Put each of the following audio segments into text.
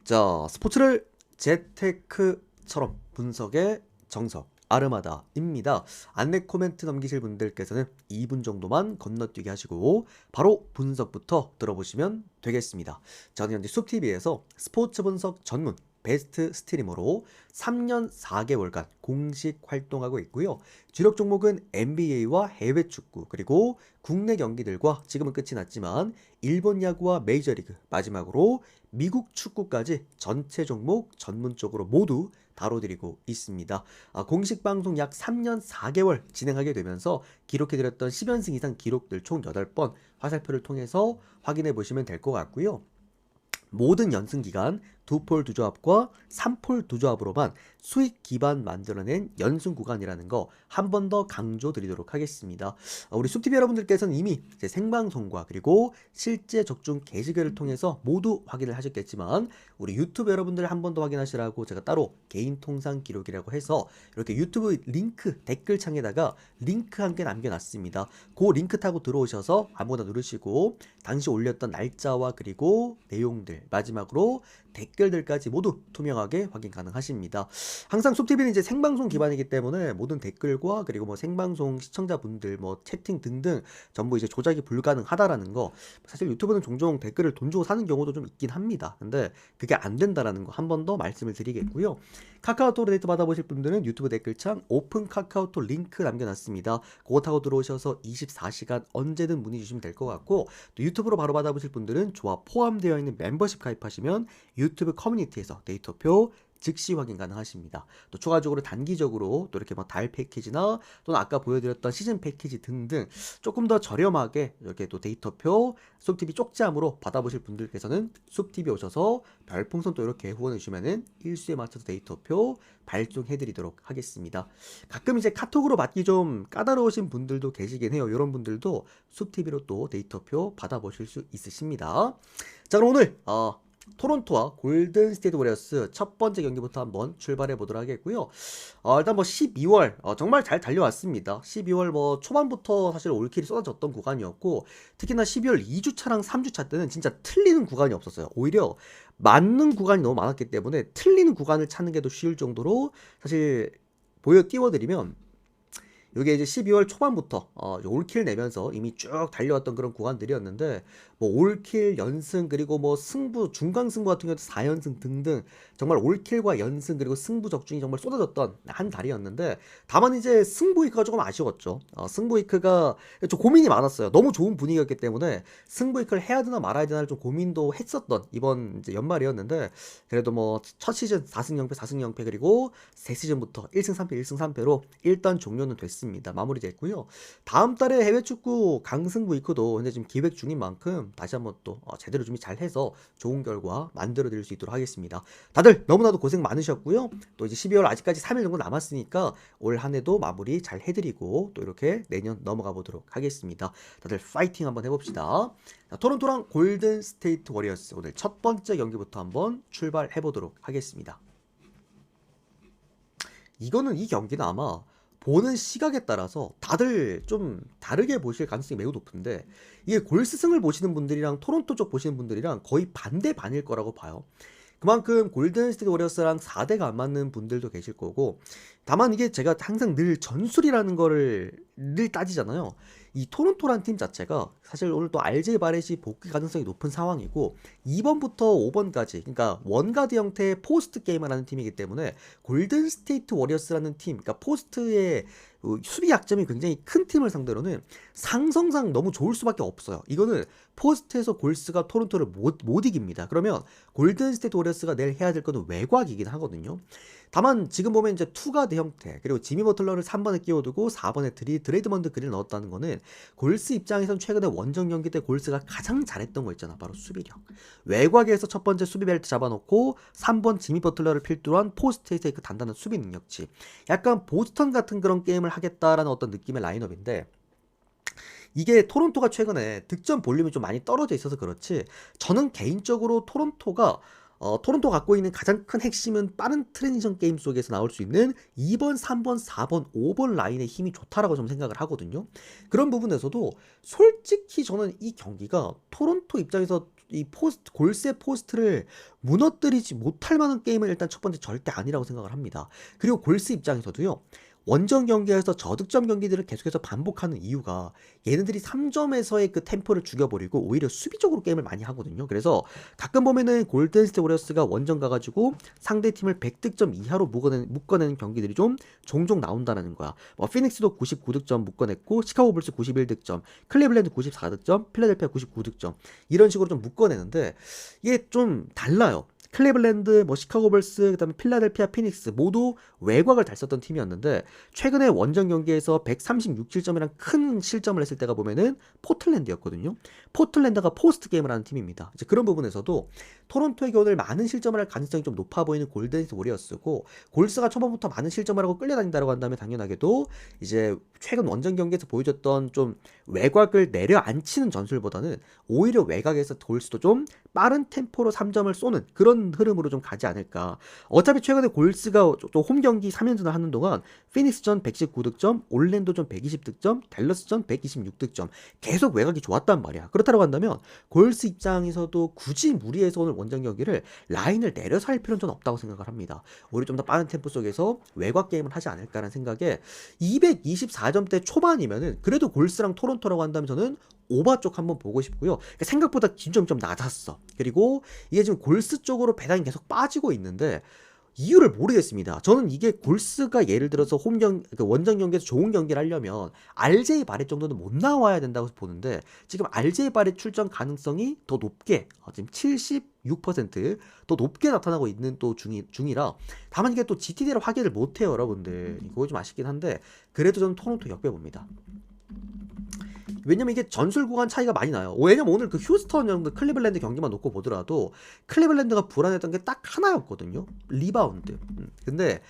자, 스포츠를 재테크처럼 분석의 정석 아르마다입니다. 안내 코멘트 넘기실 분들께서는 2분 정도만 건너뛰게 하시고 바로 분석부터 들어보시면 되겠습니다. 저는 현재 숲TV에서 스포츠 분석 전문 베스트 스트리머로 3년 4개월간 공식 활동하고 있고요. 주력 종목은 NBA와 해외 축구 그리고 국내 경기들과 지금은 끝이 났지만 일본 야구와 메이저리그 마지막으로 미국 축구까지 전체 종목 전문적으로 모두 다뤄드리고 있습니다. 공식 방송 약 3년 4개월 진행하게 되면서 기록해드렸던 10연승 이상 기록들 총 8번 화살표를 통해서 확인해 보시면 될 것 같고요. 모든 연승 기간 2폴 2조합과 3폴 2조합으로만 수익 기반 만들어낸 연승 구간이라는 거 한 번 더 강조 드리도록 하겠습니다. 우리 숲TV 여러분들께서는 이미 제 생방송과 그리고 실제 적중 게시글을 통해서 모두 확인을 하셨겠지만 우리 유튜브 여러분들 한 번 더 확인하시라고 제가 따로 개인 통상 기록이라고 해서 이렇게 유튜브 링크 댓글창에다가 링크 한 개 남겨놨습니다. 그 링크 타고 들어오셔서 아무거나 누르시고 당시 올렸던 날짜와 그리고 내용들 마지막으로 댓글들까지 모두 투명하게 확인 가능하십니다. 항상 숲TV는 이제 생방송 기반이기 때문에 모든 댓글과 그리고 뭐 생방송 시청자분들 뭐 채팅 등등 전부 이제 조작이 불가능하다라는 거, 사실 유튜브는 종종 댓글을 돈 주고 사는 경우도 좀 있긴 합니다. 근데 그게 안 된다라는 거 한 번 더 말씀을 드리겠고요. 카카오톡으로 데이트 받아보실 분들은 유튜브 댓글창 오픈 카카오톡 링크 남겨놨습니다. 그거 타고 들어오셔서 24시간 언제든 문의 주시면 될 것 같고, 또 유튜브로 바로 받아보실 분들은 조합 포함되어 있는 멤버십 가입하시면 유튜브 커뮤니티에서 데이터표 즉시 확인 가능하십니다. 또 추가적으로 단기적으로 또 이렇게 뭐 달 패키지나 또는 아까 보여드렸던 시즌 패키지 등등 조금 더 저렴하게 이렇게 또 데이터표 숲TV 쪽지함으로 받아보실 분들께서는 숲TV 오셔서 별풍선 또 이렇게 후원해 주시면은 일수에 맞춰서 데이터표 발송해드리도록 하겠습니다. 가끔 이제 카톡으로 받기 좀 까다로우신 분들도 계시긴 해요. 이런 분들도 숲TV로 또 데이터표 받아보실 수 있으십니다. 자, 그럼 오늘 토론토와 골든 스테이트 워리어스 첫 번째 경기부터 한번 출발해 보도록 하겠고요. 일단 뭐 12월 정말 잘 달려왔습니다. 12월 뭐 초반부터 사실 올킬이 쏟아졌던 구간이었고, 특히나 12월 2주차랑 3주차 때는 진짜 틀리는 구간이 없었어요. 오히려 맞는 구간이 너무 많았기 때문에 틀리는 구간을 찾는 게 더 쉬울 정도로 사실 띄워드리면, 이게 이제 12월 초반부터 올킬 내면서 이미 쭉 달려왔던 그런 구간들이었는데, 뭐 올킬, 연승, 그리고 뭐 승부, 중강 승부 같은 경우도 4연승 등등 정말 올킬과 연승 그리고 승부 적중이 정말 쏟아졌던 한 달이었는데, 다만 이제 승부 위크가 조금 아쉬웠죠. 승부 위크가 좀 고민이 많았어요. 너무 좋은 분위기였기 때문에 승부 위크를 해야 되나 말아야 되나 좀 고민도 했었던 이번 이제 연말이었는데, 그래도 뭐 첫 시즌 4승 0패 4승 0패 그리고 새 시즌부터 1승 3패 1승 3패로 일단 종료는 됐습니다. 마무리됐고요. 다음 달에 해외 축구 강승부 위크도 현재 지금 기획 중인 만큼 다시 한번 또 제대로 준비 잘 해서 좋은 결과 만들어 드릴 수 있도록 하겠습니다. 다들 너무나도 고생 많으셨고요. 또 이제 12월 아직까지 3일 정도 남았으니까 올 한 해도 마무리 잘 해드리고 또 이렇게 내년 넘어가 보도록 하겠습니다. 다들 파이팅 한번 해봅시다. 자, 토론토랑 골든 스테이트 워리어스 오늘 첫 번째 경기부터 한번 출발해 보도록 하겠습니다. 이 경기는 아마 보는 시각에 따라서 다들 좀 다르게 보실 가능성이 매우 높은데, 이게 골스승을 보시는 분들이랑 토론토 쪽 보시는 분들이랑 거의 반대반일 거라고 봐요. 그만큼 골든스테이트 워리어스랑 4대가 안 맞는 분들도 계실 거고, 다만 이게 제가 항상 늘 전술이라는 거를 늘 따지잖아요. 이 토론토란 팀 자체가 사실 오늘 또 RJ 바렛이 복귀 가능성이 높은 상황이고, 2번부터 5번까지 그러니까 원가드 형태의 포스트 게임을 하는 팀이기 때문에 골든스테이트 워리어스라는 팀, 그러니까 포스트의 수비 약점이 굉장히 큰 팀을 상대로는 상성상 너무 좋을 수밖에 없어요. 이거는 포스트에서 골스가 토론토를 못 이깁니다. 그러면 골든스테이트 워리어스가 내일 해야 될 거는 외곽이긴 하거든요. 다만 지금 보면 이제 투가드 형태 그리고 지미 버틀러를 3번에 끼워두고 4번에 드레이드먼드 그릴 넣었다는 거는 골스 입장에선 최근에 원정 경기 때 골스가 가장 잘했던 거 있잖아, 바로 수비력. 외곽에서 첫 번째 수비 벨트 잡아놓고 3번 지미 버틀러를 필두로 한 포스트에서의 그 단단한 수비 능력치, 약간 보스턴 같은 그런 게임을 하겠다라는 어떤 느낌의 라인업인데, 이게 토론토가 최근에 득점 볼륨이 좀 많이 떨어져 있어서 그렇지, 저는 개인적으로 토론토 갖고 있는 가장 큰 핵심은 빠른 트랜지션 게임 속에서 나올 수 있는 2번, 3번, 4번, 5번 라인의 힘이 좋다라고 좀 생각을 하거든요. 그런 부분에서도 솔직히 저는 이 경기가 토론토 입장에서 이 골스의 포스트를 무너뜨리지 못할 만한 게임은 일단 첫 번째 절대 아니라고 생각을 합니다. 그리고 골스 입장에서도요. 원정 경기에서 저득점 경기들을 계속해서 반복하는 이유가 얘네들이 3점에서의 그 템포를 죽여버리고 오히려 수비적으로 게임을 많이 하거든요. 그래서 가끔 보면은 골든스테이트 워리어스가 원정 가가지고 상대팀을 100득점 이하로 묶어내는 경기들이 좀 종종 나온다는 거야. 뭐 피닉스도 99득점 묶어냈고, 시카고 불스 91득점, 클리블랜드 94득점, 필라델피아 99득점 이런 식으로 좀 묶어내는데 이게 좀 달라요. 클리블랜드, 뭐 시카고 불스, 그다음에 필라델피아 피닉스 모두 외곽을 잘 썼던 팀이었는데 최근에 원정 경기에서 136실점이랑 큰 실점을 했을 때가 보면은 포틀랜드였거든요. 포틀랜드가 포스트 게임을 하는 팀입니다. 이제 그런 부분에서도 토론토에게 오늘 많은 실점을 할 가능성이 좀 높아 보이는 골든스테이트 워리어스고, 골스가 초반부터 많은 실점을 하고 끌려다닌다고 한다면 당연하게도 이제 최근 원정 경기에서 보여줬던 좀 외곽을 내려앉히는 전술보다는 오히려 외곽에서 골스도 좀 빠른 템포로 3점을 쏘는 그런 흐름으로 좀 가지 않을까. 어차피 최근에 골스가 또 홈 경기 3연전을 하는 동안 피닉스전 119득점, 올랜도전 120득점, 댈러스전 126득점 계속 외곽이 좋았단 말이야. 그렇다고 한다면 골스 입장에서도 굳이 무리해서 오늘 원정 경기를 라인을 내려서 할 필요는 좀 없다고 생각을 합니다. 오히려 좀 더 빠른 템포 속에서 외곽 게임을 하지 않을까라는 생각에 224점대 초반이면은 그래도 골스랑 토론토라고 한다면 저는 오바 쪽 한번 보고 싶고요. 그러니까 생각보다 기준점이 좀 낮았어. 그리고 이게 지금 골스 쪽으로 배당이 계속 빠지고 있는데 이유를 모르겠습니다. 저는 이게 골스가 예를 들어서 원정 경기에서 좋은 경기를 하려면 RJ 바렛 정도는 못 나와야 된다고 보는데 지금 RJ 바렛 출전 가능성이 더 높게 지금 76%더 높게 나타나고 있는 또 중이라 다만 이게 또 GTD를 확인을 못해요, 여러분들. 이거 좀 아쉽긴 한데 그래도 저는 토론토 역배 봅니다. 왜냐면 이게 전술 구간 차이가 많이 나요. 왜냐면 오늘 그 휴스턴 정도 클리블랜드 경기만 놓고 보더라도 클리블랜드가 불안했던 게 딱 하나였거든요. 리바운드. 근데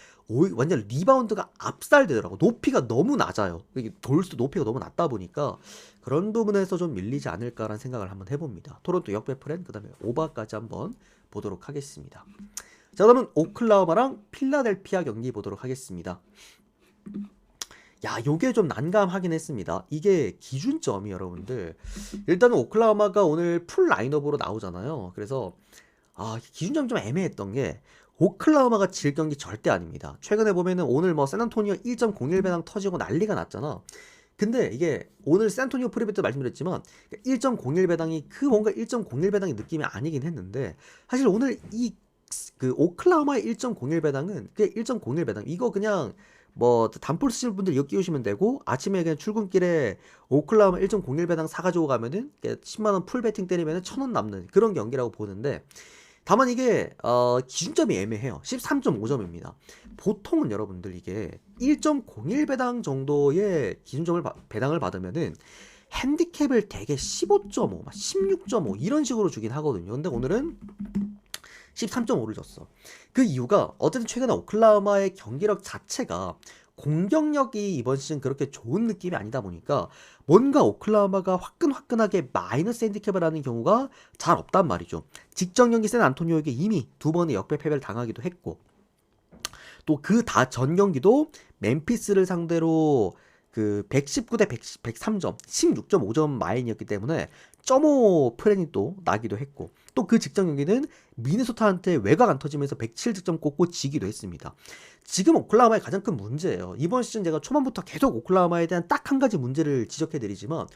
완전 리바운드가 압살되더라고. 높이가 너무 낮아요. 돌수도 높이가 너무 낮다 보니까 그런 부분에서 좀 밀리지 않을까라는 생각을 한번 해봅니다. 토론토 역배 프렌, 그 다음에 오바까지 한번 보도록 하겠습니다. 자, 그러면 오클라호마랑 필라델피아 경기 보도록 하겠습니다. 야, 요게 좀 난감하긴 했습니다. 이게 기준점이 여러분들 일단은 오클라호마가 오늘 풀 라인업으로 나오잖아요. 그래서 기준점이 좀 애매했던 게 오클라호마가 질 경기 절대 아닙니다. 최근에 보면은 오늘 뭐 샌안토니오 1.01 배당 터지고 난리가 났잖아. 근데 이게 오늘 샌안토니오 프리뷰 때 말씀드렸지만 1.01 배당이 그 뭔가 1.01 배당의 느낌이 아니긴 했는데 사실 오늘 그 오클라호마의 1.01 배당은 그 1.01 배당 이거 그냥 뭐 단폴 쓰실 분들 이거 끼우시면 되고 아침에 그냥 출근길에 오클라호마 1.01 배당 사가지고 가면은 10만원 풀 배팅 때리면은 1,000원 남는 그런 경기라고 보는데 다만 이게 기준점이 애매해요. 13.5점입니다. 보통은 여러분들 이게 1.01 배당 정도의 기준점을 배당을 받으면은 핸디캡을 대개 15.5, 16.5 이런 식으로 주긴 하거든요. 근데 오늘은 13.5를 줬어. 그 이유가 어쨌든 최근에 오클라호마의 경기력 자체가 공격력이 이번 시즌 그렇게 좋은 느낌이 아니다 보니까 뭔가 오클라호마가 화끈화끈하게 마이너스 핸디캡을 하는 경우가 잘 없단 말이죠. 직전 경기 샌안토니오에게 이미 2번의 역배 패배를 당하기도 했고 또 그 전 경기도 멤피스를 상대로 그 119대 103점, 16.5점 마인이었기 때문에 0.5 프렌이 또 나기도 했고 또 그 직전 경기는 미네소타한테 외곽 안 터지면서 107득점 꽂고 지기도 했습니다. 지금 오클라호마의 가장 큰 문제예요. 이번 시즌 제가 초반부터 계속 오클라호마에 대한 딱 한 가지 문제를 지적해드리지만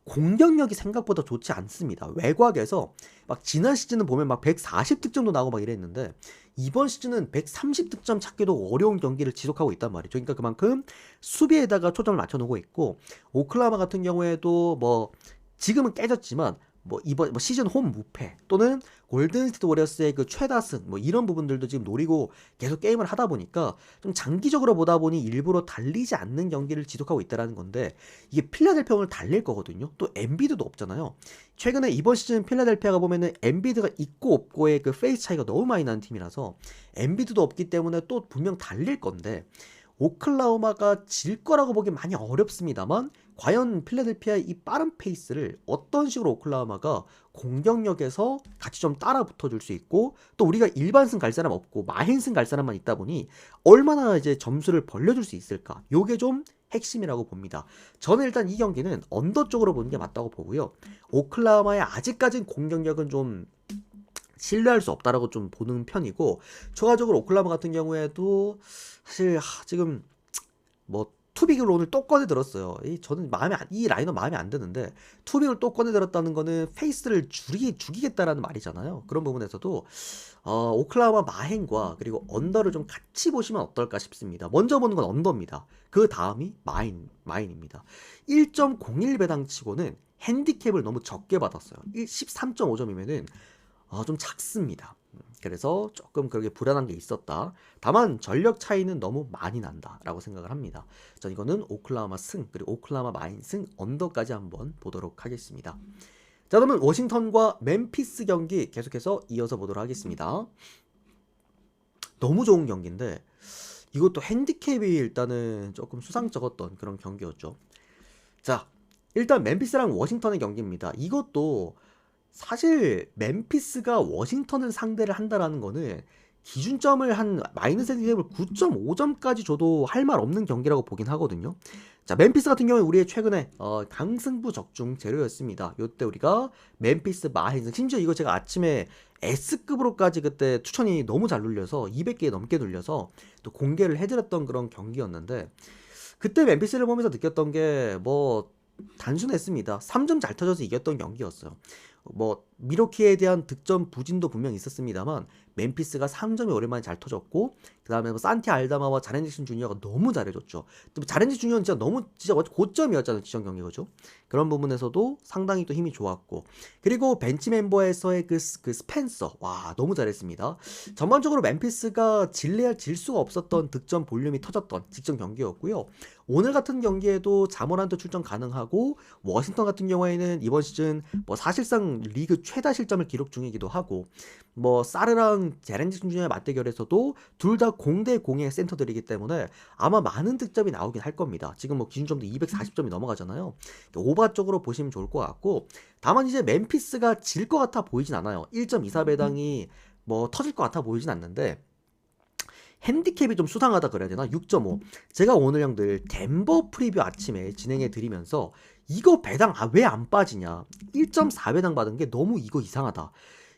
공격력이 생각보다 좋지 않습니다. 외곽에서 막 지난 시즌은 보면 막 140득점도 나오고 막 이랬는데 이번 시즌은 130득점 찾기도 어려운 경기를 지속하고 있단 말이죠. 그러니까 그만큼 수비에다가 초점을 맞춰놓고 있고 오클라호마 같은 경우에도 뭐 지금은 깨졌지만 뭐 이번 시즌 홈 무패 또는 골든스테이트 워리어스의 그 최다승 뭐 이런 부분들도 지금 노리고 계속 게임을 하다 보니까 좀 장기적으로 보다 보니 일부러 달리지 않는 경기를 지속하고 있다라는 건데 이게 필라델피아 오늘 달릴 거거든요. 또 엔비드도 없잖아요. 최근에 이번 시즌 필라델피아가 보면은 엔비드가 있고 없고의 그 페이스 차이가 너무 많이 나는 팀이라서 엔비드도 없기 때문에 또 분명 달릴 건데 오클라호마가 질 거라고 보기 많이 어렵습니다만 과연 필라델피아의 이 빠른 페이스를 어떤 식으로 오클라호마가 공격력에서 같이 좀 따라 붙어줄 수 있고 또 우리가 일반승 갈 사람 없고 마힌승 갈 사람만 있다 보니 얼마나 이제 점수를 벌려줄 수 있을까 요게 좀 핵심이라고 봅니다. 저는 일단 이 경기는 언더 쪽으로 보는 게 맞다고 보고요. 오클라호마의 아직까진 공격력은 좀 신뢰할 수 없다라고 좀 보는 편이고, 추가적으로 오클라호마 같은 경우에도 사실 지금 뭐 투빅을 오늘 또 꺼내 들었어요. 저는 이 라인업 마음에 안 드는데, 투빅을 또 꺼내 들었다는 거는 페이스를 죽이겠다라는 말이잖아요. 그런 부분에서도 오클라호마 마행과 그리고 언더를 좀 같이 보시면 어떨까 싶습니다. 먼저 보는 건 언더입니다. 그 다음이 마인입니다. 1.01 배당 치고는 핸디캡을 너무 적게 받았어요. 13.5점이면은 좀 작습니다. 그래서 조금 그렇게 불안한 게 있었다. 다만 전력 차이는 너무 많이 난다라고 생각을 합니다. 전 이거는 오클라호마 승, 그리고 오클라호마 마인 승 언더까지 한번 보도록 하겠습니다. 자, 그러면 워싱턴과 멤피스 경기 계속해서 이어서 보도록 하겠습니다. 너무 좋은 경기인데 이것도 핸디캡이 일단은 조금 수상쩍었던 그런 경기였죠. 자, 일단 멤피스랑 워싱턴의 경기입니다. 이것도 사실 멤피스가 워싱턴을 상대를 한다라는 거는 기준점을 한 마이너스 핸디캡을 9.5점까지 줘도 할 말 없는 경기라고 보긴 하거든요. 자, 멤피스 같은 경우는 우리의 최근에 강승부 적중 재료였습니다. 요때 우리가 멤피스 마행승, 심지어 이거 제가 아침에 S급으로까지 그때 추천이 너무 잘 눌려서 200개 넘게 눌려서 또 공개를 해드렸던 그런 경기였는데, 그때 멤피스를 보면서 느꼈던 게 뭐 단순했습니다. 3점 잘 터져서 이겼던 경기였어요. 뭐 미러키에 대한 득점 부진도 분명히 있었습니다만 멤피스가 3점이 오랜만에 잘 터졌고, 그 다음에 뭐 산티 알다마와 자렌 잭슨 주니어가 너무 잘해줬죠. 또 자렌 잭슨 주니어는 진짜 고점이었잖아요, 지정 경기. 그죠? 그런 부분에서도 상당히 또 힘이 좋았고, 그리고 벤치 멤버에서의 그 스펜서, 와 너무 잘했습니다. 전반적으로 멤피스가 질 수가 없었던 득점 볼륨이 터졌던 직전 경기였고요. 오늘 같은 경기에도 자모란트 출전 가능하고, 워싱턴 같은 경우에는 이번 시즌 뭐 사실상 리그 최다 실점을 기록 중이기도 하고, 뭐 사르랑 제렌 잭슨 주니어의 맞대결에서도 둘 다 0대0의 센터들이기 때문에 아마 많은 득점이 나오긴 할 겁니다. 지금 뭐 기준점도 240점이 넘어가잖아요. 오바 쪽으로 보시면 좋을 것 같고, 다만 이제 멤피스가 질 것 같아 보이진 않아요. 1.24 배당이 뭐 터질 것 같아 보이진 않는데, 핸디캡이 좀 수상하다 그래야 되나? 6.5. 제가 오늘 형들 덴버 프리뷰 아침에 진행해 드리면서 이거 배당 왜 안 빠지냐, 1.4 배당 받은 게 너무 이거 이상하다.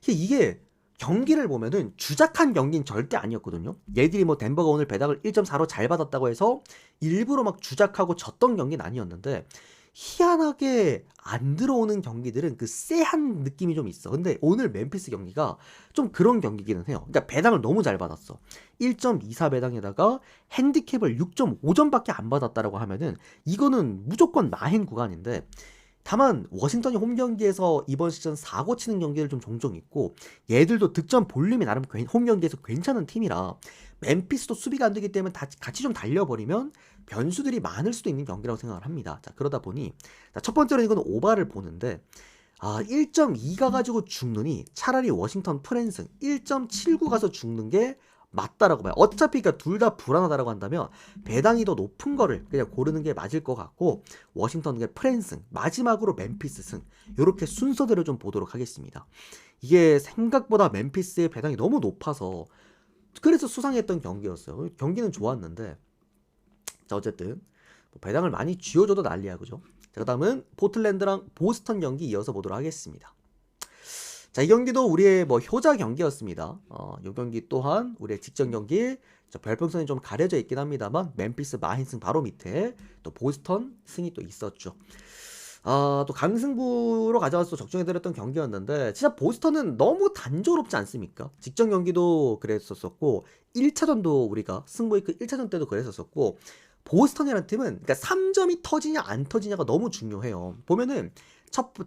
이게 경기를 보면은 주작한 경기는 절대 아니었거든요. 얘들이 뭐 덴버가 오늘 배당을 1.4로 잘 받았다고 해서 일부러 막 주작하고 졌던 경기는 아니었는데, 희한하게 안 들어오는 경기들은 그 쎄한 느낌이 좀 있어. 근데 오늘 멤피스 경기가 좀 그런 경기기는 해요. 그러니까 배당을 너무 잘 받았어. 1.24 배당에다가 핸디캡을 6.5점밖에 안 받았다라고 하면은 이거는 무조건 마행 구간인데, 다만 워싱턴이 홈 경기에서 이번 시즌 사고 치는 경기를 좀 종종 있고, 얘들도 득점 볼륨이 나름 홈 경기에서 괜찮은 팀이라 멤피스도 수비가 안 되기 때문에 같이 좀 달려버리면 변수들이 많을 수도 있는 경기라고 생각을 합니다. 자, 그러다 보니 첫 번째로 이건 오바를 보는데, 1.2 가지고 죽느니 차라리 워싱턴 프랜승 1.79 가서 죽는 게 맞다라고 봐요. 어차피 그러니까 둘 다 불안하다라고 한다면 배당이 더 높은 거를 그냥 고르는 게 맞을 것 같고, 워싱턴의 프랜승, 마지막으로 멤피스 승, 이렇게 순서대로 좀 보도록 하겠습니다. 이게 생각보다 멤피스의 배당이 너무 높아서 그래서 수상했던 경기였어요. 경기는 좋았는데, 자 어쨌든 뭐 배당을 많이 쥐어줘도 난리야, 그죠? 자, 그 다음은 포틀랜드랑 보스턴 경기 이어서 보도록 하겠습니다. 자, 이 경기도 우리의 뭐 효자 경기였습니다. 이 경기 또한 우리의 직전 경기, 별풍선이 좀 가려져 있긴 합니다만 멤피스 마힌승 바로 밑에 또 보스턴 승이 또 있었죠. 또 강승부로 가져와서 적중해드렸던 경기였는데, 진짜 보스턴은 너무 단조롭지 않습니까? 직전 경기도 그랬었고 1차전도 우리가 승부이크 1차전 때도 그랬었고, 보스턴이라는 팀은 그러니까 3점이 터지냐 안 터지냐가 너무 중요해요. 보면은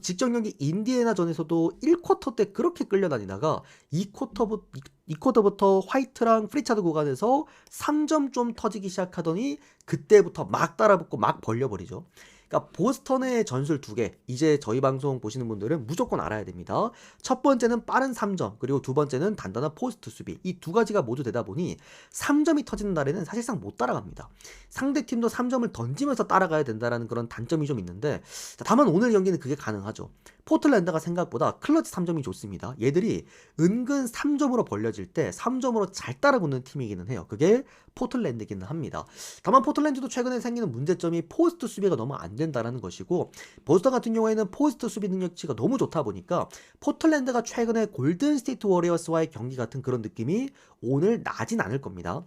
직전 경기 인디애나전에서도 1쿼터 때 그렇게 끌려다니다가 2쿼터부터 화이트랑 프리차드 구간에서 3점 좀 터지기 시작하더니 그때부터 막 따라붙고 막 벌려버리죠. 그러니까 보스턴의 전술 2개, 이제 저희 방송 보시는 분들은 무조건 알아야 됩니다. 첫 번째는 빠른 3점, 그리고 두 번째는 단단한 포스트 수비. 이 두 가지가 모두 되다 보니 3점이 터지는 날에는 사실상 못 따라갑니다. 상대팀도 3점을 던지면서 따라가야 된다는 그런 단점이 좀 있는데, 다만 오늘 경기는 그게 가능하죠. 포틀랜드가 생각보다 클러치 3점이 좋습니다. 얘들이 은근 3점으로 벌려질 때 3점으로 잘 따라붙는 팀이기는 해요. 그게 포틀랜드기는 합니다. 다만 포틀랜드도 최근에 생기는 문제점이 포스트 수비가 너무 안 된다는 것이고, 보스턴 같은 경우에는 포스트 수비 능력치가 너무 좋다 보니까 포틀랜드가 최근에 골든 스테이트 워리어스와의 경기 같은 그런 느낌이 오늘 나진 않을 겁니다.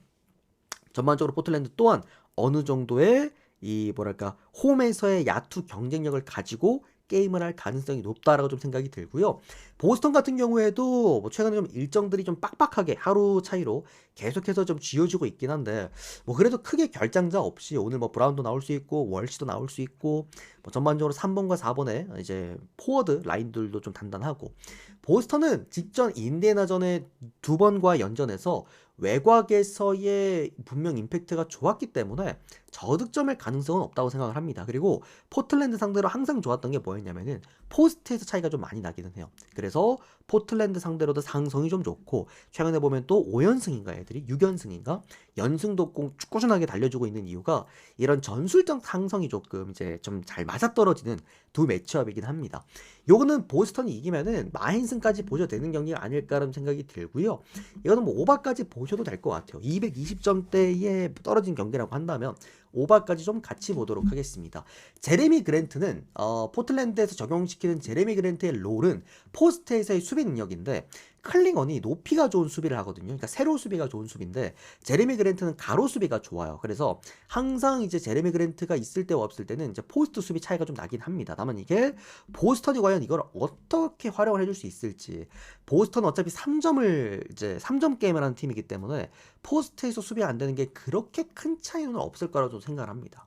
전반적으로 포틀랜드 또한 어느 정도의 이 뭐랄까 홈에서의 야투 경쟁력을 가지고 게임을 할 가능성이 높다라고 좀 생각이 들고요. 보스턴 같은 경우에도 뭐 최근에 좀 일정들이 좀 빡빡하게 하루 차이로 계속해서 좀 쥐어지고 있긴 한데, 뭐 그래도 크게 결장자 없이 오늘 뭐 브라운도 나올 수 있고 월시도 나올 수 있고, 뭐 전반적으로 3번과 4번에 이제 포워드 라인들도 좀 단단하고, 보스턴은 직전 인디애나전의 2번과 연전에서 외곽에서의 분명 임팩트가 좋았기 때문에 저득점일 가능성은 없다고 생각을 합니다. 그리고 포틀랜드 상대로 항상 좋았던 게 뭐였냐면은 포스트에서 차이가 좀 많이 나기는 해요. 그래서 포틀랜드 상대로도 상성이 좀 좋고, 최근에 보면 또 5연승인가 애들이 6연승인가 연승도 꾸준하게 달려주고 있는 이유가 이런 전술적 상성이 조금 이제 좀 잘 맞아떨어지는 두 매치업이긴 합니다. 요거는 보스턴이 이기면은 마인승까지 보셔도 되는 경기가 아닐까라는 생각이 들고요. 이거는 뭐 오바까지 보셔도 될 것 같아요. 220점대에 떨어진 경기라고 한다면 오바까지 좀 같이 보도록 하겠습니다. 제레미 그랜트는 포틀랜드에서 적용시키는 제레미 그랜트의 롤은 포스트에서의 수비 능력인데, 클링언이 높이가 좋은 수비를 하거든요. 그러니까 세로 수비가 좋은 수비인데 제레미 그랜트는 가로 수비가 좋아요. 그래서 항상 이제 제레미 그랜트가 있을 때와 없을 때는 이제 포스트 수비 차이가 좀 나긴 합니다. 다만 이게 보스턴이 과연 이걸 어떻게 활용을 해줄 수 있을지. 보스턴은 어차피 3점 게임을 하는 팀이기 때문에 포스트에서 수비 안 되는 게 그렇게 큰 차이는 없을 거라고 생각을 합니다.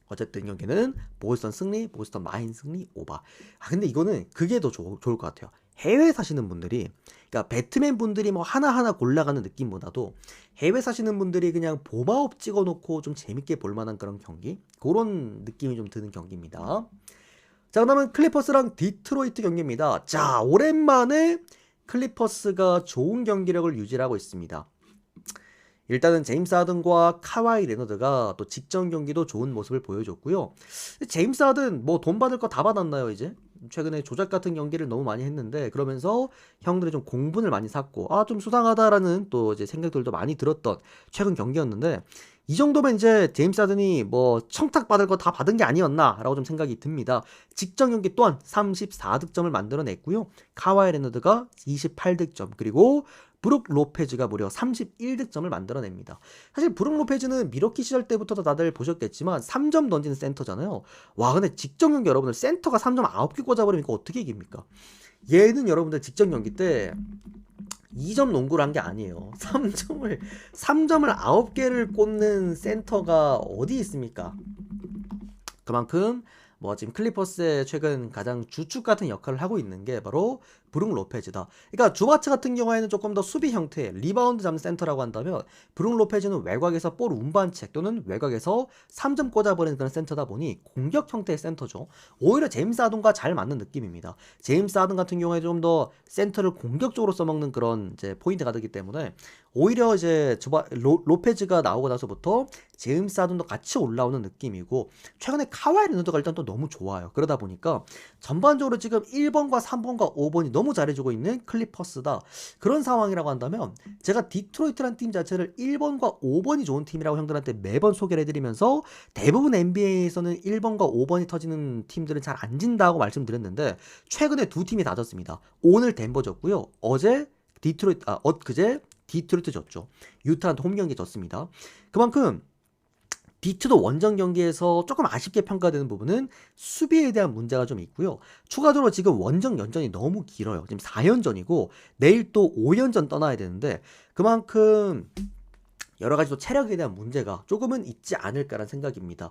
어쨌든 경기는 보스턴 승리, 보스턴 마인 승리, 오바. 근데 이거는 그게 더 좋을 것 같아요. 해외 사시는 분들이, 그러니까 배트맨 분들이 뭐 하나하나 골라가는 느낌보다도 해외 사시는 분들이 그냥 보마업 찍어놓고 좀 재밌게 볼만한 그런 경기, 그런 느낌이 좀 드는 경기입니다. 자, 그러면 클리퍼스랑 디트로이트 경기입니다. 자, 오랜만에 클리퍼스가 좋은 경기력을 유지하고 있습니다. 일단은 제임스 하든과 카와이 레너드가 또 직전 경기도 좋은 모습을 보여줬고요. 제임스 하든 뭐 돈 받을 거 다 받았나요 이제? 최근에 조작 같은 경기를 너무 많이 했는데, 그러면서 형들이 좀 공분을 많이 샀고 좀 수상하다라는 또 이제 생각들도 많이 들었던 최근 경기였는데, 이 정도면 이제 제임스 하든이 뭐 청탁 받을 거 다 받은 게 아니었나라고 좀 생각이 듭니다. 직전 경기 또한 34득점을 만들어냈고요. 카와이 레너드가 28득점, 그리고 브룩 로페즈가 무려 31득점을 만들어냅니다. 사실 브룩 로페즈는 미러키 시절 때부터도 다들 보셨겠지만 3점 던지는 센터잖아요. 와, 근데 직전 경기 여러분들 센터가 3점 9개 꽂아버리면 어떻게 이깁니까? 얘는 여러분들 직전 경기 때 2점 농구를 한 게 아니에요. 3점을 9개를 꽂는 센터가 어디 있습니까? 그만큼 뭐 지금 클리퍼스의 최근 가장 주축 같은 역할을 하고 있는 게 바로 브룩 로페즈다. 그러니까 주바츠 같은 경우에는 조금 더 수비 형태, 리바운드 잡는 센터라고 한다면, 브룩 로페즈는 외곽에서 볼 운반책 또는 외곽에서 3점 꽂아버리는 그런 센터다 보니 공격 형태의 센터죠. 오히려 제임스 하든과 잘 맞는 느낌입니다. 제임스 하든 같은 경우에 좀 더 센터를 공격적으로 써먹는 그런 이제 포인트가 되기 때문에, 오히려 이제 로페즈가 나오고 나서부터 제임스 하든도 같이 올라오는 느낌이고, 최근에 카와이 레너드가 일단 또 너무 좋아요. 그러다 보니까 전반적으로 지금 1번과 3번과 5번이 너무 잘해주고 있는 클리퍼스다, 그런 상황이라고 한다면, 제가 디트로이트라는 팀 자체를 1번과 5번이 좋은 팀이라고 형들한테 매번 소개를 해드리면서, 대부분 NBA에서는 1번과 5번이 터지는 팀들은 잘 안 진다고 말씀드렸는데, 최근에 두 팀이 다 졌습니다. 오늘 덴버 졌고요. 그제 디트로이트 졌죠. 유타한테 홈 경기 졌습니다. 그만큼 디트도 원정 경기에서 조금 아쉽게 평가되는 부분은 수비에 대한 문제가 좀 있고요. 추가적으로 지금 원정 연전이 너무 길어요. 지금 4연전이고 내일 또 5연전 떠나야 되는데, 그만큼 여러 가지 또 체력에 대한 문제가 조금은 있지 않을까라는 생각입니다.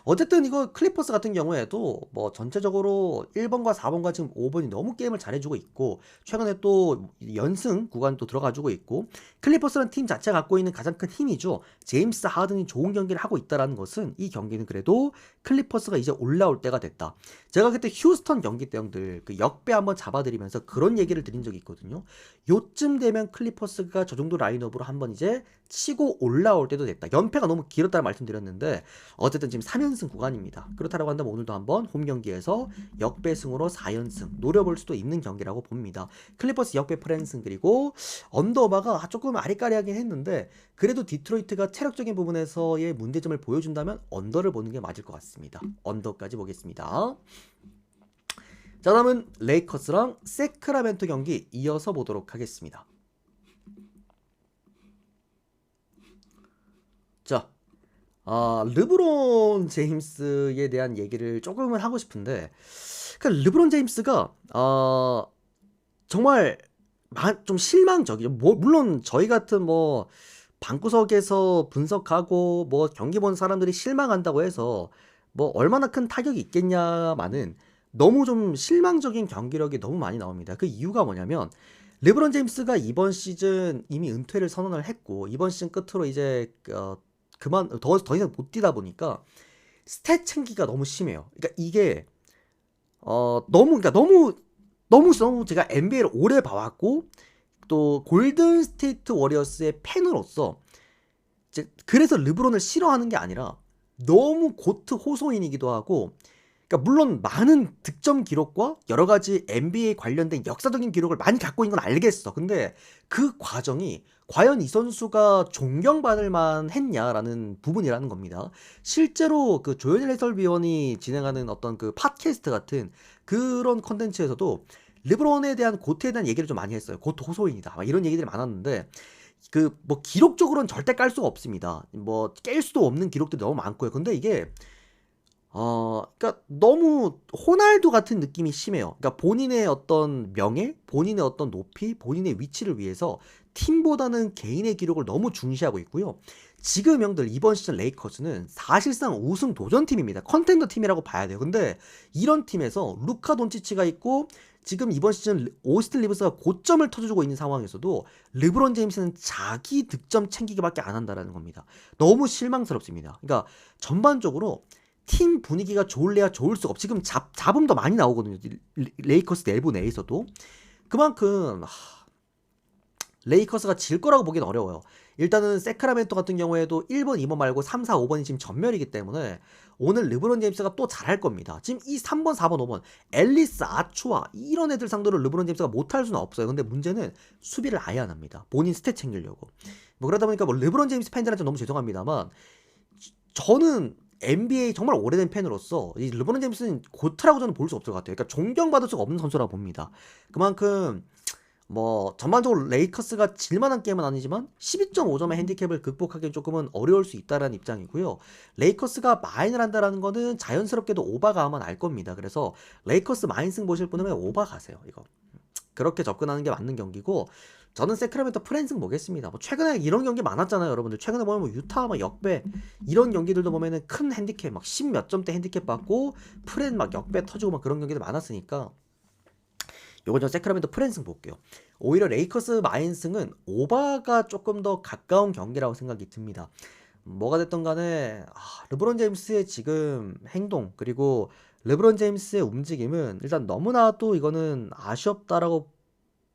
어쨌든 이거 클리퍼스 같은 경우에도 뭐 전체적으로 1번과 4번과 지금 5번이 너무 게임을 잘해주고 있고, 최근에 또 연승 구간 또 들어가주고 있고, 클리퍼스라는 팀 자체가 갖고 있는 가장 큰 힘이죠. 제임스 하든이 좋은 경기를 하고 있다는 것은, 이 경기는 그래도 클리퍼스가 이제 올라올 때가 됐다. 제가 그때 휴스턴 경기 때 형들 그 역배 한번 잡아드리면서 그런 얘기를 드린 적이 있거든요. 요쯤 되면 클리퍼스가 저 정도 라인업으로 한번 이제 치고 치고 올라올 때도 됐다. 연패가 너무 길었다는 말씀드렸는데 어쨌든 지금 3연승 구간입니다. 그렇다고 한다면 오늘도 한번 홈 경기에서 역배승으로 4연승 노려볼 수도 있는 경기라고 봅니다. 클리퍼스 역배 프랜승 그리고 언더바가 조금 아리까리하긴 했는데 그래도 디트로이트가 체력적인 부분에서의 문제점을 보여준다면 언더를 보는 게 맞을 것 같습니다. 언더까지 보겠습니다. 자, 다음은 레이커스랑 세크라멘토 경기 이어서 보도록 하겠습니다. 자, 르브론 제임스에 대한 얘기를 조금은 하고 싶은데, 그러니까 르브론 제임스가 정말 좀 실망적이죠. 물론 저희 같은 뭐 방구석에서 분석하고 뭐 경기 본 사람들이 실망한다고 해서 뭐 얼마나 큰 타격이 있겠냐마는 너무 좀 실망적인 경기력이 너무 많이 나옵니다. 그 이유가 뭐냐면 르브론 제임스가 이번 시즌 이미 은퇴를 선언을 했고 이번 시즌 끝으로 이제 그만 더 이상 못 뛰다 보니까 스탯 챙기가 너무 심해요. 그러니까 이게 너무 제가 NBA를 오래 봐왔고 또 골든 스테이트 워리어스의 팬으로서 그래서 르브론을 싫어하는 게 아니라 너무 고트 호소인이기도 하고, 그러니까 물론 많은 득점 기록과 여러 가지 NBA 관련된 역사적인 기록을 많이 갖고 있는 건 알겠어. 근데 그 과정이 과연 이 선수가 존경받을 만했냐라는 부분이라는 겁니다. 실제로 그 조현일 해설위원이 진행하는 어떤 그 팟캐스트 같은 그런 컨텐츠에서도 르브론에 대한 고트에 대한 얘기를 좀 많이 했어요. 고트 호소인이다. 막 이런 얘기들이 많았는데 그 뭐 기록적으로는 절대 깔 수가 없습니다. 뭐 깰 수도 없는 기록들이 너무 많고요. 근데 이게 그러니까 너무 호날두 같은 느낌이 심해요. 그러니까 본인의 어떤 명예, 본인의 어떤 높이, 본인의 위치를 위해서 팀보다는 개인의 기록을 너무 중시하고 있고요. 지금 형들 이번 시즌 레이커스는 사실상 우승 도전팀입니다. 컨텐더 팀이라고 봐야 돼요. 근데 이런 팀에서 루카 돈치치가 있고 지금 이번 시즌 오스틴 리브스가 고점을 터주고 있는 상황에서도 르브론 제임스는 자기 득점 챙기기밖에 안 한다라는 겁니다. 너무 실망스럽습니다. 그러니까 전반적으로 팀 분위기가 좋을래야 좋을 수가 없어. 지금 잡음도 많이 나오거든요. 레이커스 내부 내에서도. 그만큼 레이커스가 질 거라고 보기는 어려워요. 일단은 세크라멘토 같은 경우에도 1번, 2번 말고 3, 4, 5번이 지금 전멸이기 때문에 오늘 르브론 제임스가 또 잘할 겁니다. 지금 이 3번, 4번, 5번 앨리스, 아추아 이런 애들 상대로 르브론 제임스가 못할 수는 없어요. 근데 문제는 수비를 아예 안 합니다. 본인 스탯 챙기려고. 뭐 그러다 보니까 뭐 르브론 제임스 팬들한테 너무 죄송합니다만 저는 NBA 정말 오래된 팬으로서 이 르브론 제임스는 고트라고 저는 볼 수 없을 것 같아요. 그러니까 존경받을 수가 없는 선수라고 봅니다. 그만큼 뭐 전반적으로 레이커스가 질만한 게임은 아니지만 12.5점의 핸디캡을 극복하기는 조금은 어려울 수 있다라는 입장이고요. 레이커스가 마인을 한다라는 거는 자연스럽게도 오바가 하면 알 겁니다. 그래서 레이커스 마인승 보실 분은 오바 가세요. 이거 그렇게 접근하는 게 맞는 경기고, 저는 세크라멘토 프랜승 보겠습니다. 뭐 최근에 이런 경기 많았잖아요, 여러분들. 최근에 보면 뭐 유타 막 역배 이런 경기들도 보면은 큰 핸디캡 막 10몇 점대 핸디캡 받고 프랜 막 역배 터지고 막 그런 경기들 많았으니까 요건 저 세크라멘토 프랜승 볼게요. 오히려 레이커스 마인승은 오바가 조금 더 가까운 경기라고 생각이 듭니다. 뭐가 됐든 간에 르브론 제임스의 지금 행동 그리고 르브론 제임스의 움직임은 일단 너무나도 이거는 아쉬웠다라고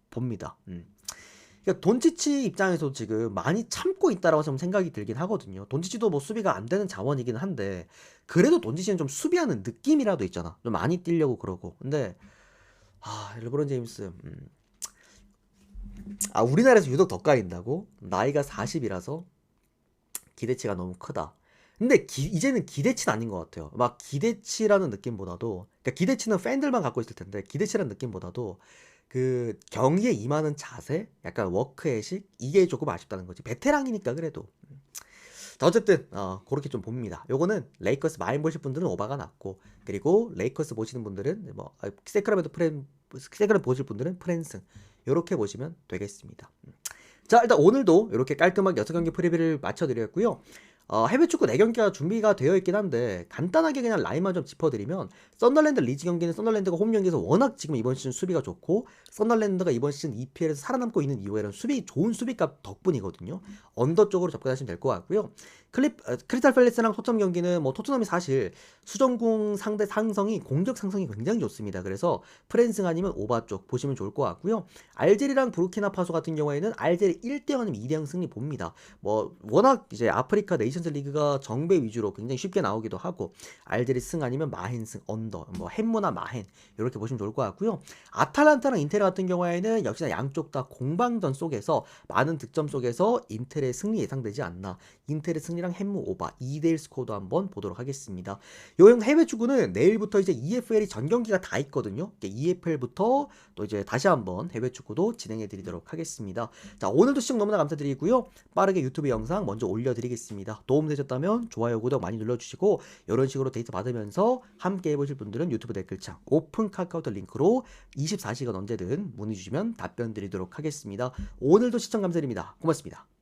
봅니다. 그러니까 돈치치 입장에서 지금 많이 참고 있다라고 좀 생각이 들긴 하거든요. 돈치치도 뭐 수비가 안 되는 자원이긴 한데 그래도 돈치치는 좀 수비하는 느낌이라도 있잖아. 좀 많이 뛰려고 그러고. 근데 르브론 제임스 우리나라에서 유독 더 까인다고? 나이가 40이라서 기대치가 너무 크다. 근데 이제는 기대치는 아닌 것 같아요. 막 기대치라는 느낌보다도, 그러니까 기대치는 팬들만 갖고 있을 텐데 기대치라는 느낌보다도 그 경기에 임하는 자세, 약간 워크의식 이게 조금 아쉽다는 거지. 베테랑이니까 그래도. 자, 어쨌든 그렇게 좀 봅니다. 요거는 레이커스 마인 보실 분들은 오바가 났고, 그리고 레이커스 보시는 분들은 뭐 세크라멘토 보실 분들은 프랜승 요렇게 보시면 되겠습니다. 자, 일단 오늘도 이렇게 깔끔하게 6경기 프리뷰를 마쳐드렸고요. 해외 축구 4경기가 준비가 되어 있긴 한데 간단하게 그냥 라인만 좀 짚어드리면 썬더랜드 리즈 경기는 썬더랜드가 홈 경기에서 워낙 지금 이번 시즌 수비가 좋고 썬더랜드가 이번 시즌 EPL에서 살아남고 있는 이유에는 좋은 수비값 덕분이거든요. 언더 쪽으로 접근하시면 될 것 같고요. 크리스탈 팰리스랑 토트넘 경기는 뭐 토트넘이 사실 수정공 상대 상성이 공격 상성이 굉장히 좋습니다. 그래서 프랜승 아니면 오바 쪽 보시면 좋을 것 같고요. 알제리랑 부르키나파소 같은 경우에는 알제리 1대0 아니면 2대0 승리 봅니다. 뭐 워낙 이제 아프리카 네이션스 리그가 정배 위주로 굉장히 쉽게 나오기도 하고 알제리 승 아니면 마헨 승 언더 뭐 햄무나 마헨 이렇게 보시면 좋을 것 같고요. 아탈란타랑 인텔 같은 경우에는 역시나 양쪽 다 공방전 속에서 많은 득점 속에서 인텔의 승리 예상되지 않나. 인텔의 승리랑 햄무 오바 2대1 스코어도 한번 보도록 하겠습니다. 요형 해외 축구는 내일부터 이제 EFL이 전 경기가 다 있거든요. EFL부터 또 이제 다시 한번 해외 축구도 진행해 드리도록 하겠습니다. 자, 오늘도 시청 너무나 감사드리고요. 빠르게 유튜브 영상 먼저 올려드리겠습니다. 도움되셨다면 좋아요, 구독 많이 눌러주시고 이런 식으로 데이터 받으면서 함께 해보실 분들은 유튜브 댓글창 오픈 카카오톡 링크로 24시간 언제든 문의 주시면 답변 드리도록 하겠습니다. 오늘도 시청 감사드립니다. 고맙습니다.